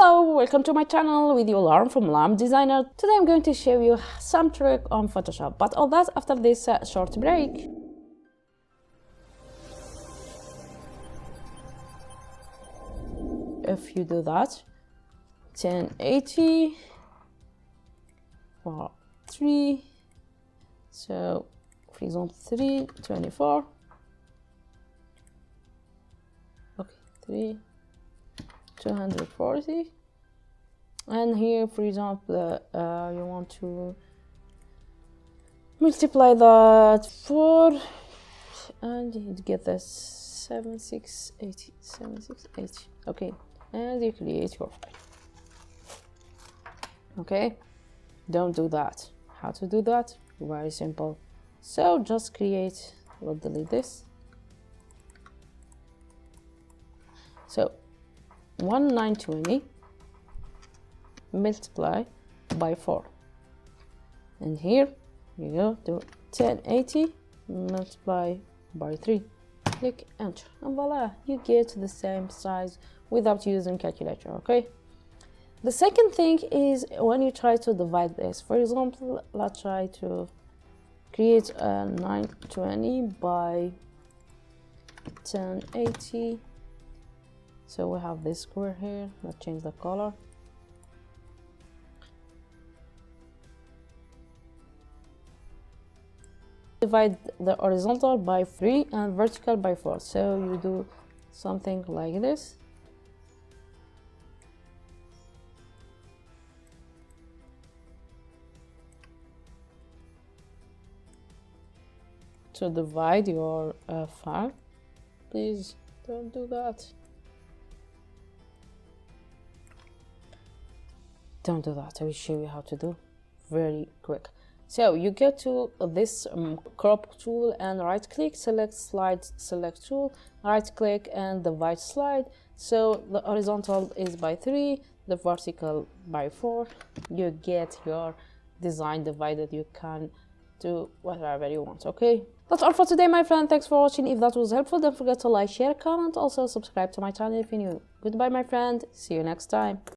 Hello, welcome to my channel with you Lauren from Lam Designer. Today I'm going to show you some trick on Photoshop, but all that after this short break. If you do that, 1080 for 3, so for example 324, okay, 240, and here for example you want to multiply that 4 and you get this 7680. Okay, and you create your file. Okay, don't do that. How to do that? Very simple. So just create, we'll delete this. So 1920 multiply by 4, and here you go to 1080 multiply by 3. Click enter, and voila, you get the same size without using calculator. Okay, the second thing is when you try to divide this. For example, let's try to create a 920 by 1080. So we have this square here. Let's change the color. Divide the horizontal by 3 and vertical by 4. So you do something like this. To divide your file, please don't do that. Don't do that. I will show you how to do very quick. So you go to this crop tool and right click, select slide, select tool, right click and divide slide. So the horizontal is by 3, the vertical by 4. You get your design divided. You can do whatever you want. Okay, that's all for today, my friend. Thanks for watching. If that was helpful, don't forget to like, share, comment, also subscribe to my channel if you're new. Goodbye, my friend. See you next time.